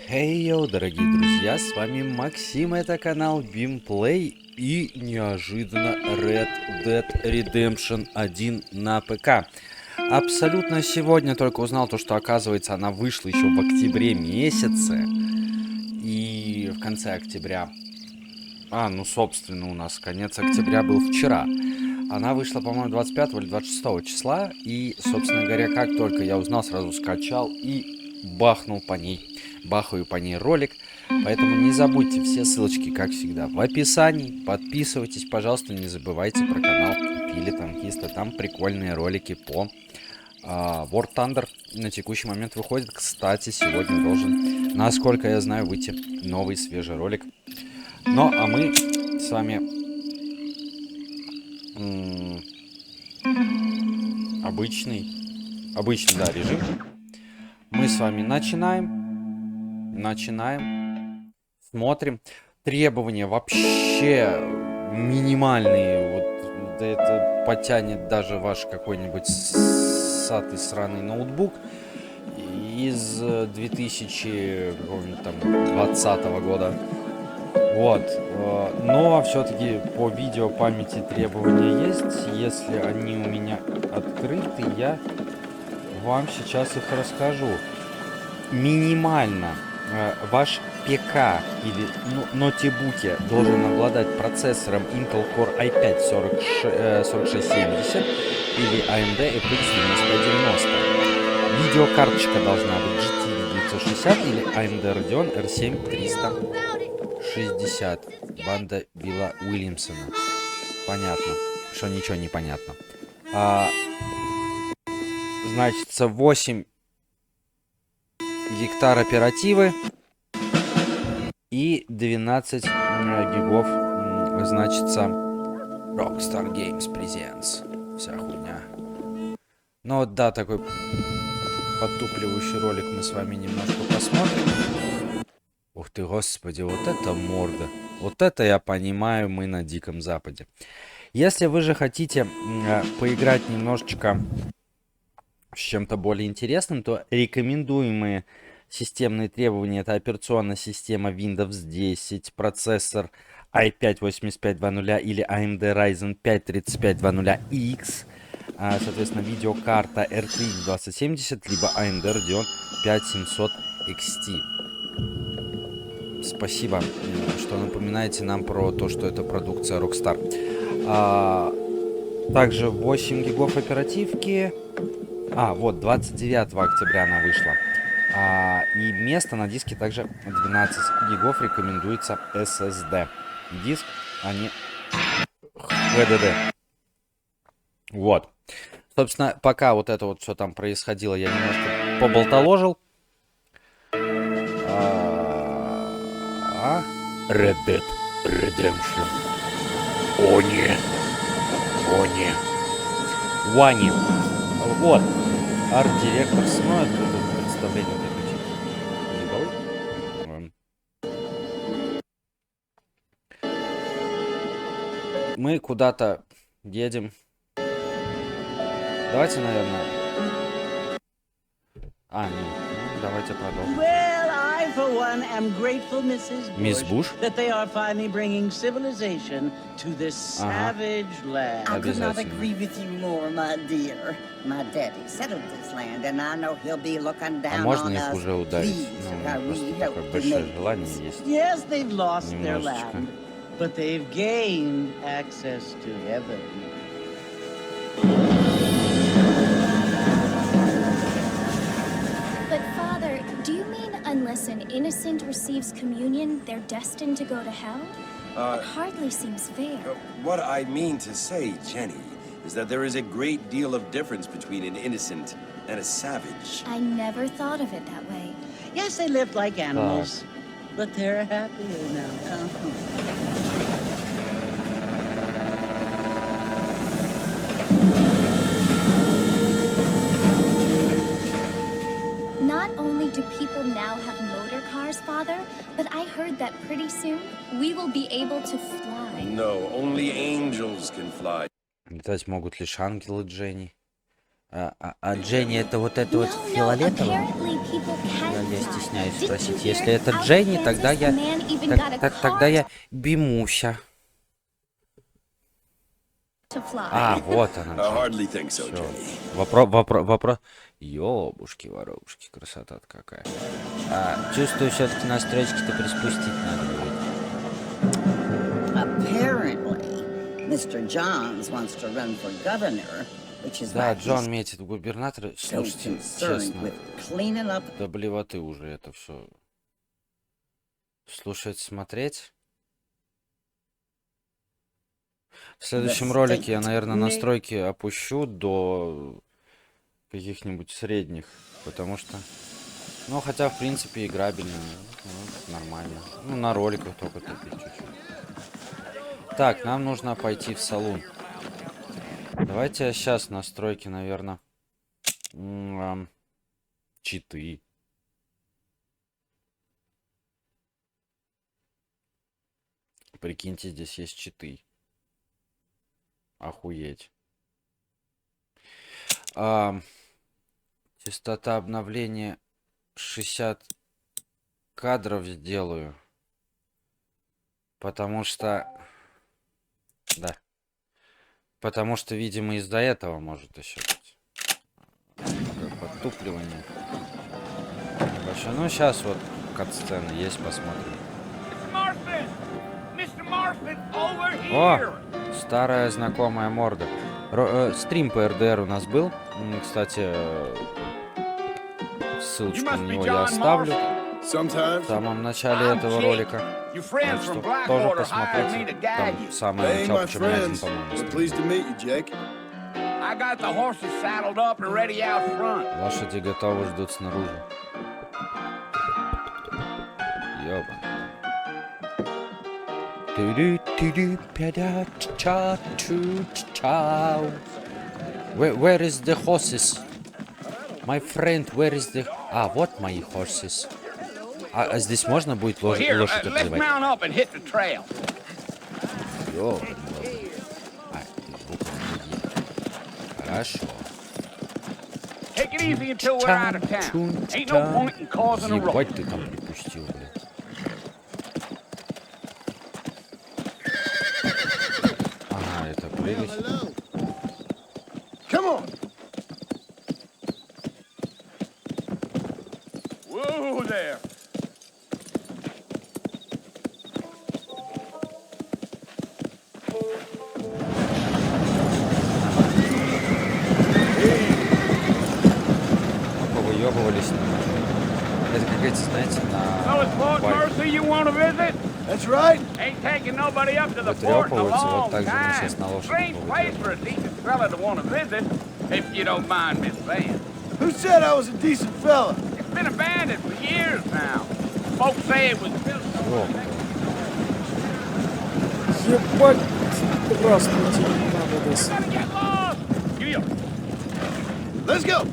Хей ЙО, дорогие друзья, с вами Максим, это канал b&mplay и неожиданно Dead Redemption 1 на ПК. Абсолютно сегодня только узнал то, что оказывается она вышла еще в октябре месяце. И в конце октября... ну собственно у нас конец октября был вчера. Она вышла, по-моему, 25 или 26 числа. И, собственно говоря, как только я узнал, сразу скачал и бахнул по ней. Бахаю по ней ролик. Поэтому не забудьте, все ссылочки, как всегда, в описании. Подписывайтесь, пожалуйста, не забывайте про канал Пили Танкиста. Там прикольные ролики по War Thunder на текущий момент выходит. Кстати, сегодня должен, насколько я знаю, выйти новый свежий ролик. Ну, а мы с вами... Обычный, да, режим. Мы с вами начинаем, смотрим. Требования вообще минимальные. Вот это потянет даже ваш какой-нибудь сатый сраный ноутбук из 2020 года. Вот, но все-таки по видео памяти требования есть. Если они у меня открыты, я вам сейчас их расскажу. Минимально ваш ПК или ноутбуке должен обладать процессором Intel Core i5 4670 или AMD FX 9590. Видеокарточка должна быть GT 960 или AMD Radeon R7 360. Банда Билла Уильямсона. Понятно, что ничего не понятно. Значит, 8 гектар оперативы и 12 гигов, значится, Rockstar Games Presents. Вся хуйня. Ну вот, да, такой подтупливающий ролик мы с вами немножко посмотрим. Ух ты, господи, вот это морда. Вот это я понимаю, мы на Диком Западе. Если вы же хотите поиграть немножечко с чем-то более интересным, то рекомендуемые системные требования — это операционная система Windows 10, процессор i5-8520 или AMD Ryzen 5 3520X, соответственно, видеокарта RTX 2070, либо AMD Radeon 5700 XT. Спасибо, что напоминаете нам про то, что это продукция Rockstar. Также 8 гигов оперативки. Вот, 29 октября она вышла. И место на диске также 12 гигов, рекомендуется SSD. Диск, а не HDD. Вот. Собственно, пока вот это вот все там происходило, я немножко поболтоложил. Red Dead Redemption. О не. Вани. Вот. Арт-директор. Ну, это представление вот. Мы куда-то едем. Давайте, наверное... давайте продолжим. For one, am grateful, Miss Bush, that they are finally bringing civilization to this savage land. I could not agree with you more, my dear. My daddy settled this land, and I know he'll be looking down on us. Please, how we help the natives. Yes, they've lost their land, but they've gained access to heaven. Unless an innocent receives communion, they're destined to go to hell? It hardly seems fair. What I mean to say, Jenny, is that there is a great deal of difference between an innocent and a savage. I never thought of it that way. Yes, they lived like animals, but they're happier now. Not only do people now have motor cars, Father, but I heard that pretty soon we will be able to fly. No, only angels can fly. Летать могут лишь ангелы, Дженни. А Дженни это вот это вот фиолетовое? я стесняюсь спросить. Если это Дженни, тогда я бимуся. А, вот она. Вопрос. Ёбушки-воробушки, красота какая. Чувствую, все-таки настройки-то приспустить надо будет. Да, Джон метит в губернатора. Слушайте, честно, до блевоты уже это все слушать, смотреть. В следующем ролике я, наверное, настройки опущу до каких-нибудь средних, потому что, ну, хотя, в принципе, играбельно, ну, нормально. Ну, на роликах только тупить чуть-чуть. Так, нам нужно пойти в салон. Давайте я сейчас настройки, наверное, читы. Прикиньте, здесь есть читы. Охуеть. Частота обновления 60 кадров сделаю. Потому что... Да. Потому что, видимо, из-за этого может еще быть подтупливание. Небольшое. Ну, сейчас вот кат-сцены есть, посмотрим. О! Старая знакомая морда. Стрим по РДР у нас был. Кстати, ссылочку на него я оставлю в самом начале этого ролика. Так что тоже посмотрите. Там самое начало, почему я один, по-моему, лошади готовы, ждут снаружи. Ёбан. Where is the horses? My friend, where is the... А, вот мои horses. А здесь можно будет лошадь отзывать? Хорошо. Ебать ты там припустил, блин. Ага, это прыгать. Повыебывались. Это какая-то, знаете, на вытрёпываются, вот так же мы сейчас на лошади повытрёпываем. Who said I was a decent fella? It's been abandoned for years now. Folks say it was built. Ебать, здравствуйте, надо this. Let's go.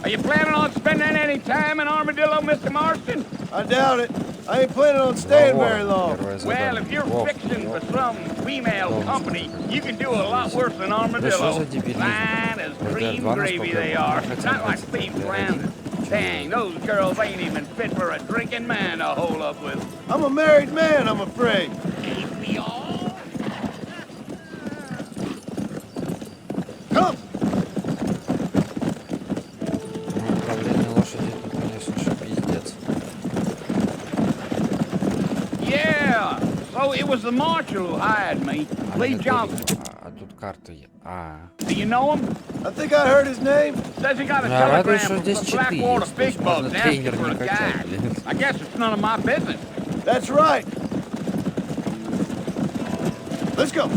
Are you planning on spending any time in Armadillo, Mr. Marston? I doubt it. I ain't planning on staying very long. Well, if you're fixing for some female company, you can do a lot worse than Armadillo. Fine as cream gravy they are. Not like beef Flanders. Dang, those girls ain't even fit for a drinking man to hold up with. I'm a married man, I'm afraid. Ain't we all? Come! Управление лошади, это, конечно, что пиздец. Yeah, so it was the marshal who hired me, Lee Johnson. А тут карта. Do you know him? I think I heard his name. Says he got a Я радуюсь, telegram что здесь from читы Blackwater есть. Big Можно Bugs asking тренер for не a качать, guy. блин. I guess it's none of my business. That's right. Let's go.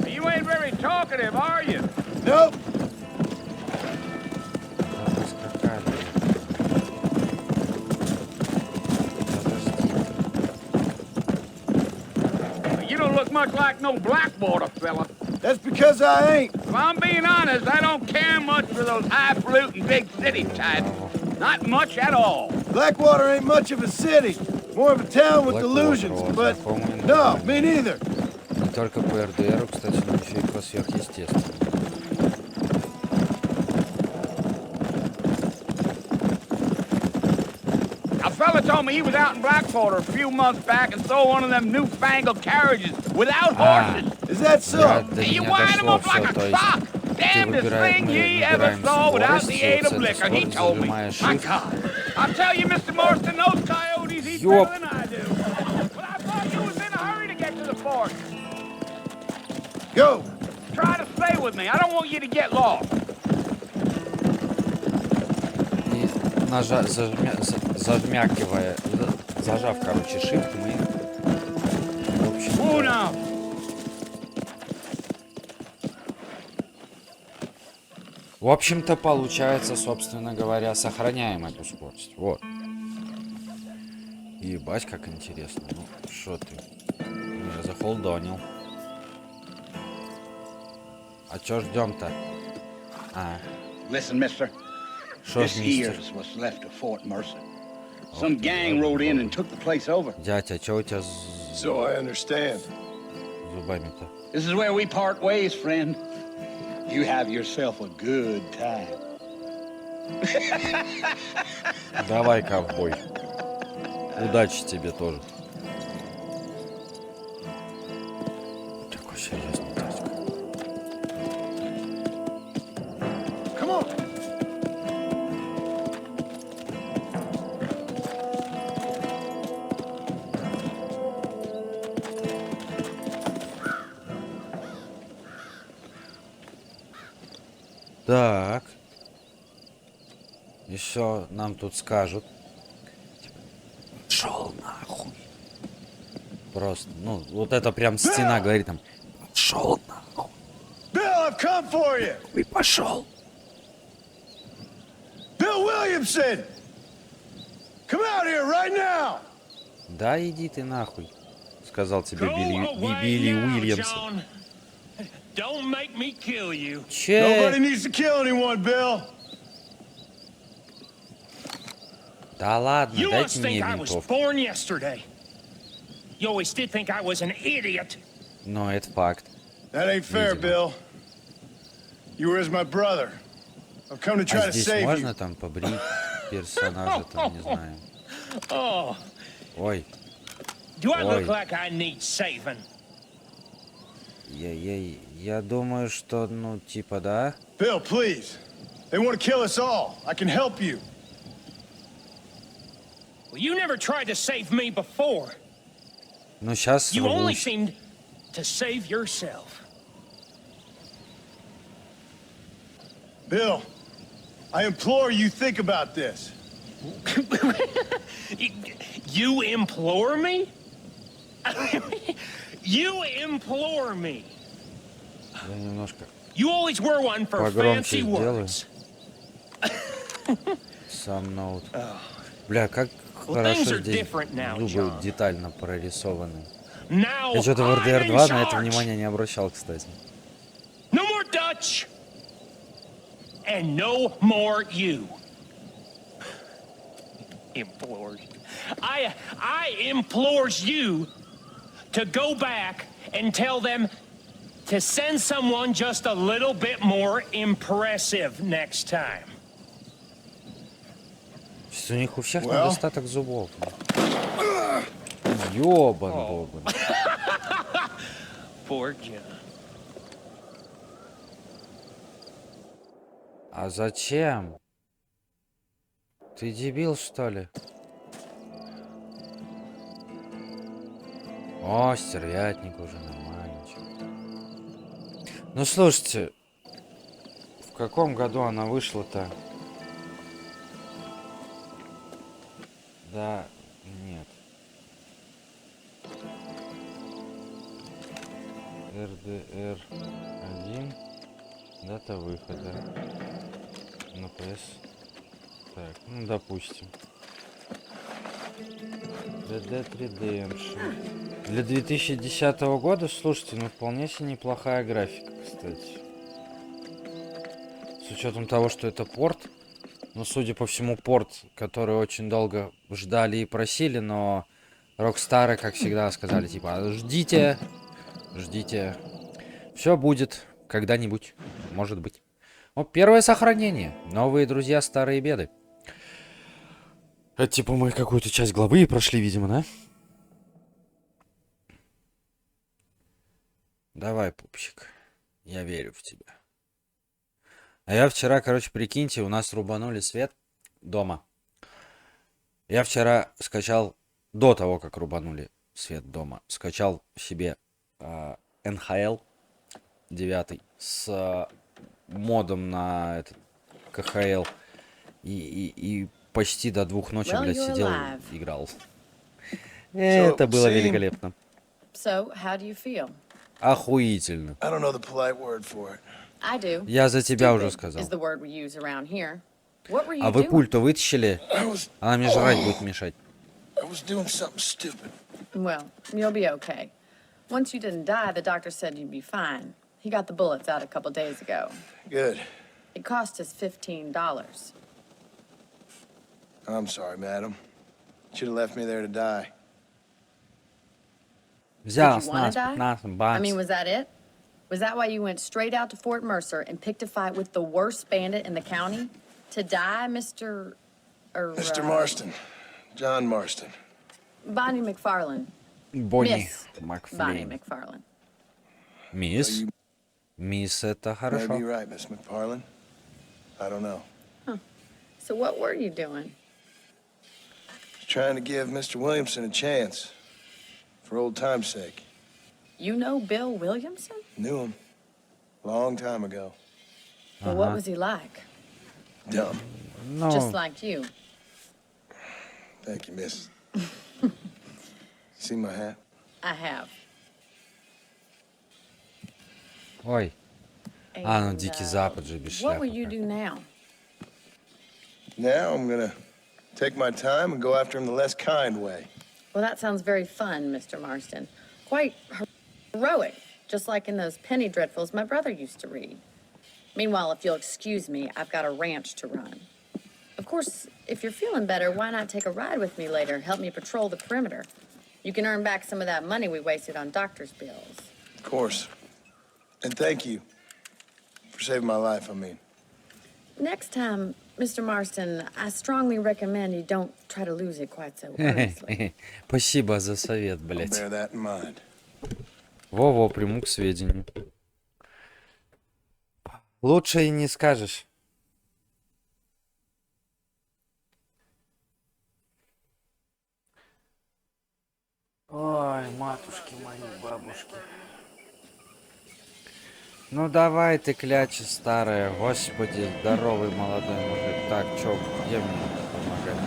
You ain't very talkative, are you? Nope. You don't look much like no Blackwater fella. That's because I ain't. If I'm being honest, I don't care much for those highfalutin big city types. Not much at all. Blackwater ain't much of a city. More of a town with delusions, but no, me neither. Не только по РДРу, кстати, но еще и по сверхъестественному. A fella told me he was out in Blackwater a few months back and saw one of them newfangled carriages without horses. Is that so? You wind him up like a sock. Damnedest thing ye ever saw without the aid of liquor, he told me. My God. I'll tell you, Mr. Marston, those coyotes eat better than I do. But I thought you was in a hurry to get to the fort. Go. Try to stay with me. I don't want you to get lost. И зажав, короче, shift, мы... В общем, в общем-то, получается, собственно говоря, сохраняем эту скорость. Вот. Ебать, как интересно. Ну, шо ты? Я захолдонил. А чё ждем-то? Listen, mister. Шо ж, мистер? What's left of Fort Mercer. Some gang rode in and took the place over. Дядя, чё у тебя с So I understand. зубами-то? This is where we part ways, friend. You have yourself a good time. Давай, ковбой. Удачи тебе тоже. Такой серьезный дядька. Come on. Так. Еще нам тут скажут. Шел нахуй. Просто, ну, вот это прям стена говорит там. Шел нахуй. Bill, I've come for you. И пошел. Bill Williamson. Come out here right now. Да иди ты нахуй, сказал тебе Билли Уильямсон. Don't make me kill you. Nobody needs to kill anyone, Bill. Да ладно, You дайте must мне think I was винтовку. born yesterday. You always did think I was an idiot. Но это факт. That ain't fair, Bill. You were as my brother. I've come to try А to здесь save you. можно там побрить персонажа, там, не знаю. Oh, Ой, do I Ой. look like I need saving? я думаю, что, ну, типа, да. Bill, please. They want to kill us all. I can help you. Well, you never tried to save me before. Ну, сейчас You only seemed to save yourself. Bill, I implore you think about this. You implore me? You implore me. Я немножко You always were one for погромче fancy сделаю. words. Сам ноут. Бля, как Well, хорошо things are здесь different now, зубы John. детально прорисованы. Now Я что-то в I'm RDR in 2 на это charge. внимание не обращал, кстати. No more Dutch. And no more you. Implores. I implores you to go back and tell them to send someone just a little bit more impressive next time. У них у всех Well. недостаток зубов. Ёбан-бобан. Poor John. А зачем? Ты дебил, что ли? О, стервятник уже нормально. Ну, слушайте, в каком году она вышла-то? Да, нет. РДР 1. Дата выхода. На PS. Так, ну допустим. Dead Redemption. Для 2010 года, слушайте, ну вполне себе неплохая графика, кстати. С учетом того, что это порт. Ну, судя по всему, порт, который очень долго ждали и просили, но Рокстары, как всегда, сказали, типа, ждите, ждите. Все будет когда-нибудь, может быть. Вот первое сохранение. Новые друзья, старые беды. Это типа мы какую-то часть главы прошли, видимо, да? Давай, пупсик. Я верю в тебя. А я вчера, короче, прикиньте, у нас рубанули свет дома. Я вчера скачал, до того, как рубанули свет дома, скачал себе НХЛ 9 с модом на этот КХЛ. И почти до 2 ночи, блядь, сидел и играл. Это было великолепно. Охуительно. Я за тебя уже сказал. А вы пульт-то вытащили? Она мне жрать будет мешать. Well, you'll be okay. Once you didn't die, the doctor said you'd be fine. He got the bullets out a couple days ago. Good. It cost us $15. I'm sorry, madam. Should have left me there to die. Взял Did you want to die? I бац. mean, was that it? Was that why you went straight out to Fort Mercer and picked a fight with the worst bandit in the county? To die, Mr. Mr. Marston. John Marston. Bonnie McFarlane. Бонни Miss Bonnie Макфлейн. McFarlane. Мисс? Мисс, это хорошо. Maybe you're right, Miss McFarlane. I don't know. So what were you doing? Just trying to give Mr. Williamson a chance. For old time's sake. You know Bill Williamson? Knew him. Long time ago. Well, what was he like? Dumb. No. Just like you. Thank you, miss. See my hat? I have. Ой. А, ну Дикий Запад же без What will шляпы. you do now? Now I'm gonna take my time and go after him the less kind way. Well, that sounds very fun, Mr. Marston. Quite heroic, just like in those penny dreadfuls my brother used to read. Meanwhile, if you'll excuse me, I've got a ranch to run. Of course, if you're feeling better, why not take a ride with me later? Help me patrol the perimeter. You can earn back some of that money we wasted on doctor's bills. Of course. And thank you for saving my life, I mean. Next time, Mr. Marston, I strongly recommend you don't try to lose it quite so earnestly. Спасибо за совет, I'll блядь. bear that in mind. Во-во, приму к сведению. Лучше и не скажешь. Ой, матушки мои, бабушки. Ну давай ты, кляча старая, господи, здоровый молодой мужик. Так, чё, где мне помогать?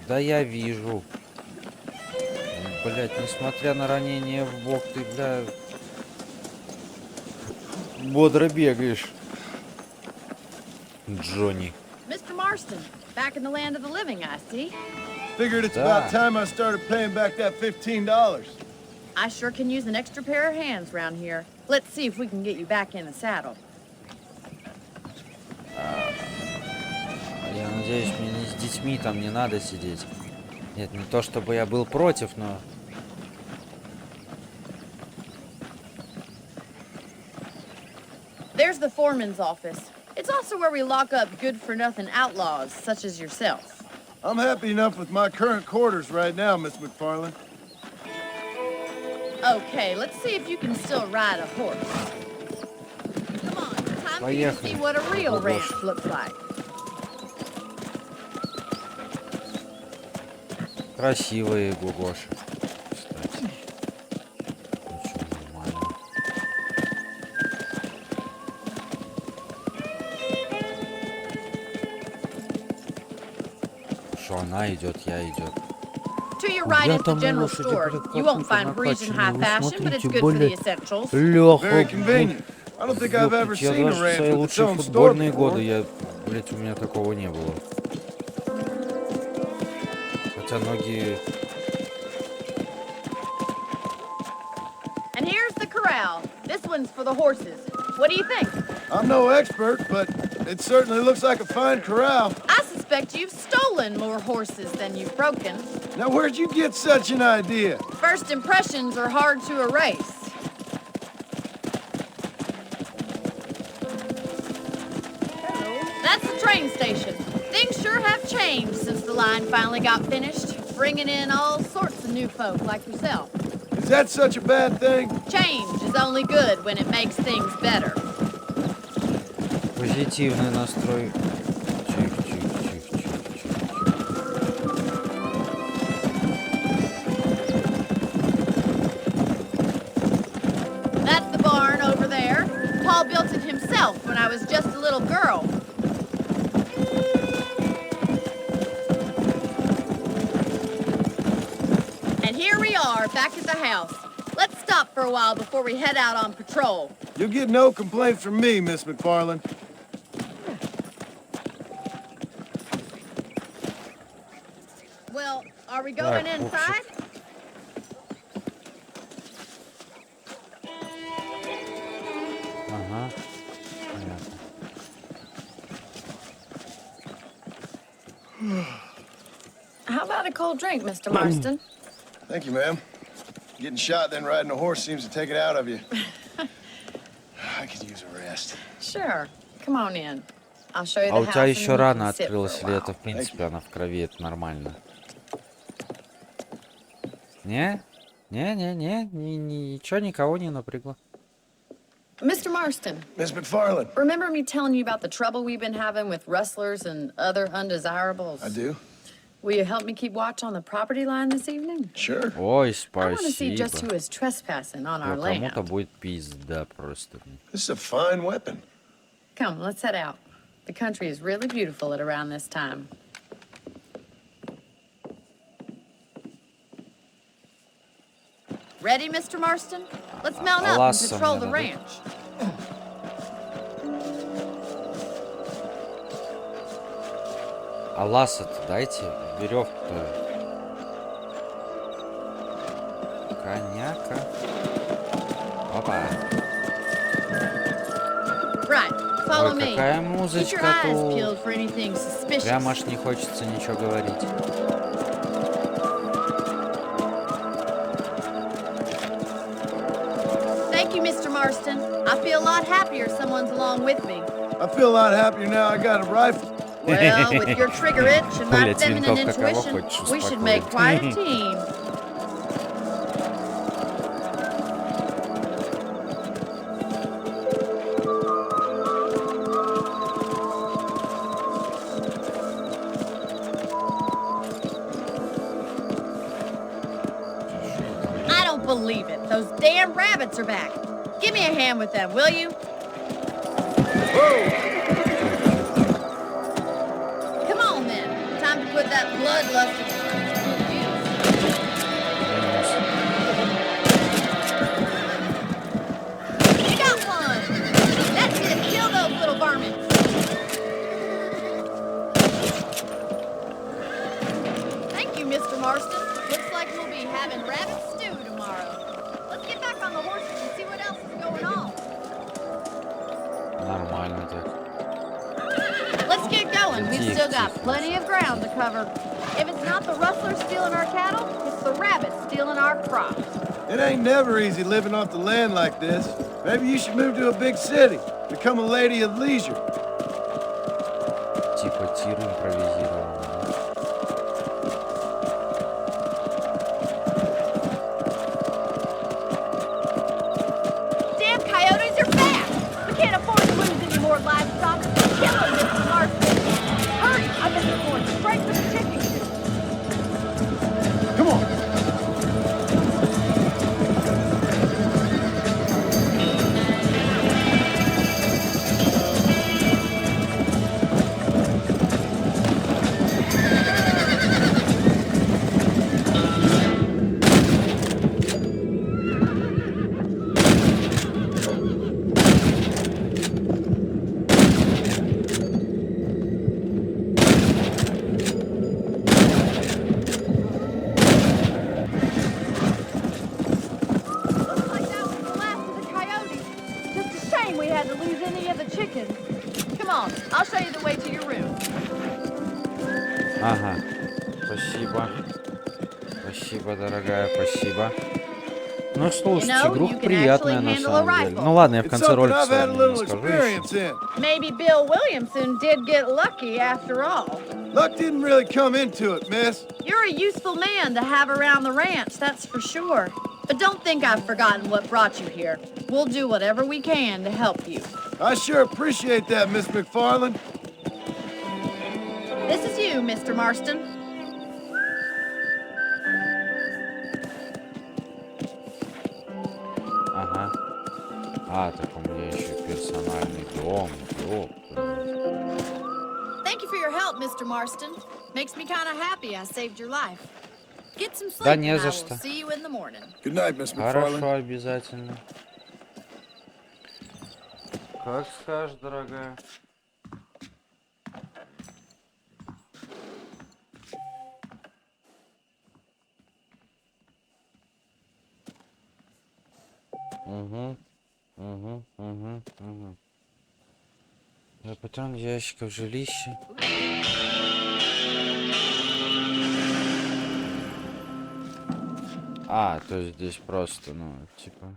Да я вижу. Блять, несмотря на ранение в бок, ты, бля, бодро бегаешь. Джонни. Mr. Marston, back in the land of the living, I see. Figured it's about time I started paying back that $15. I sure can use an extra pair of hands around here. Let's see if we can get you back in the saddle. Я надеюсь, мне не с детьми там не надо сидеть. Нет, не то чтобы я был против, но... There's the foreman's office. It's also where we lock up good-for-nothing outlaws, such as yourself. I'm happy enough with my current quarters right now, Miss McFarlane. Okay, let's see if you can still ride a horse. Come on, time for you to see what a real ranch looks like. Красивые гугоши, кстати. Очень нормально. Что она идет, я идет. To your right at the general store. You won't find breeze in high fashion, but it's good for the essentials. Very convenient. I don't think I've ever Я seen a даже в ranch свои with its лучшие own store футбольные годы, before. блять, у меня такого не было. Хотя многие... And here's the corral. This one's for the horses. What do you think? I'm no expert, but it certainly looks like a fine corral. I suspect you've stolen more horses than you've broken. Now, where'd you get such an idea? First impressions are hard to erase. That's the train station. Things sure have changed since the line finally got finished, bringing in all sorts of new folk like yourself. Is that such a bad thing? Change is only good when it makes things better. Позитивный настрой. That's the barn over there. Paul built it himself when I was just a little girl. And here we are, back at the house. Let's stop for a while before we head out on patrol. You'll get no complaints from me, Miss McFarland. Well, are we going inside? Ага. Понятно. How about a cold drink, Mr. Marston? Thank you, ma'am. Getting shot, then riding a horse seems to take it out of you. I could use a rest. Sure. Come on in. I'll show you the А у house тебя and еще then you рано can sit for a открылась, или while. это в принципе она в крови, это нормально? Не? Ничего, никого не напрягло. Mr. Marston, Miss McFarland. remember me telling you about the trouble we've been having with rustlers and other undesirables? I do. Will you help me keep watch on the property line this evening? Sure. Ой, I want to see just спасибо. who is trespassing on our Кому-то land. будет пизда просто. This is a fine weapon. Come, let's head out. The country is really beautiful at around this time. Ready, Mr. Marston? Let's mount up and Ласса patrol мне the дадут? ranch. А ласса-то дайте, веревку-то. Коняка. Опа. Right, follow Ой, me. какая Keep your музычка eyes тут. peeled for anything suspicious. Прямо аж не хочется ничего говорить. Thank you, Mr. Marston. I feel a lot happier someone's along with me. I feel a lot happier now I got a rifle. Well, with your trigger itch and my Блядь, feminine винтовка кого intuition, хочешь, we should успокоить. make quite a team. I don't believe it. Those damn rabbits are back. Give me a hand with them, will you? Come on, then. Time to put that bloodlust to good use. You got one. That's it. Kill those little varmints. Thank you, Mr. Marston. Looks like we'll be having rabbit stew tomorrow. Let's get back on the horses and see what else is going on. Нормально так. Let's get going. We've still got plenty of ground to cover. If it's not the rustlers stealing our cattle, it's the rabbits stealing our crops. It ain't never easy living off the land like this. Maybe you should move to a big city. Become a lady of leisure. Типа тир импровизированный. Damn coyotes are back! We can't afford to lose any more livestock. Kill them, Mr. Marston. Hurry! I've been going straight for the chicken coop. Come on. Ага. Спасибо. Спасибо, дорогая, спасибо. Ну, слушайте, игрушка приятная на самом деле. Ну ладно, я в конце ролика с вами не скажу еще. Maybe Bill Williamson did get lucky after all. Luck didn't really come into it, miss. You're a useful man to have around the ranch, that's for sure. But don't think I've forgotten what brought you here. We'll do whatever we can to help you. I sure appreciate that, Miss McFarland. This is you, Mr. Marston. Ага. А, так у меня еще персональный дом. Thank you for your help, Mr. Marston. Makes me kind of happy I saved your life. Get some sleep, Да and не I за will что. see you in the morning. Good night, Miss McFarland. Хорошо, обязательно. Как скажешь, дорогая. Угу. Патрон ящиков жилища. А, то есть здесь просто, ну, типа...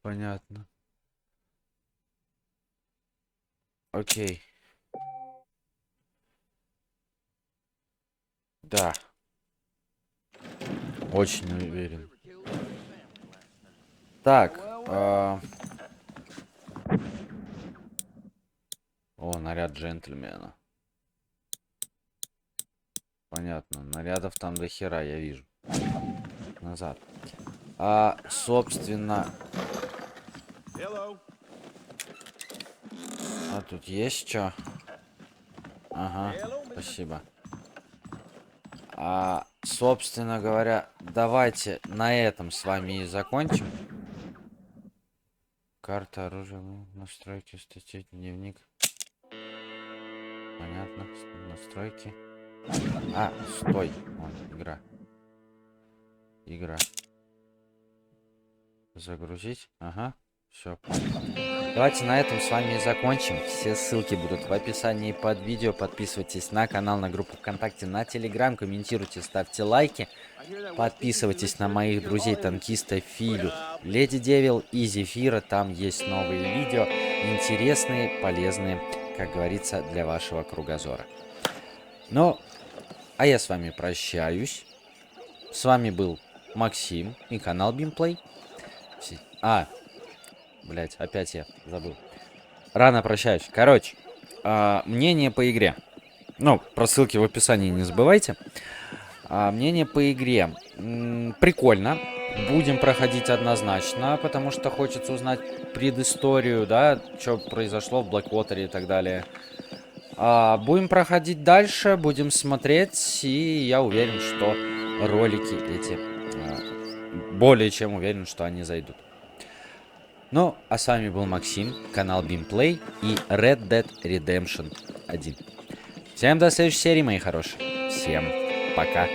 Понятно. Окей. Да. Очень уверен. Так. О, наряд джентльмена. Понятно. Нарядов там до хера, я вижу. Назад. Собственно... А тут есть что? Ага, спасибо. Собственно говоря, давайте на этом с вами и закончим. Карта, оружие, настройки, статьи, дневник. Понятно, настройки. Стой. Вон, игра. Загрузить. Ага. Все. Давайте на этом с вами и закончим. Все ссылки будут в описании под видео. Подписывайтесь на канал, на группу ВКонтакте, на Телеграм. Комментируйте, ставьте лайки. Подписывайтесь на моих друзей танкиста Филю, Леди Девил и Зефира. Там есть новые видео. Интересные, полезные, как говорится, для вашего кругозора. Ну, а я с вами прощаюсь. С вами был Максим и канал b&mplay. Блять, опять я забыл. Рано прощаюсь. Короче, мнение по игре. Ну, про ссылки в описании не забывайте. Мнение по игре. Прикольно. Будем проходить однозначно, потому что хочется узнать предысторию, да, что произошло в Blackwater и так далее. Будем проходить дальше, будем смотреть, и я уверен, что ролики эти, более чем уверен, что они зайдут. Ну, а с вами был Максим, канал b&mplay и Red Dead Redemption 1. Всем до следующей серии, мои хорошие. Всем пока.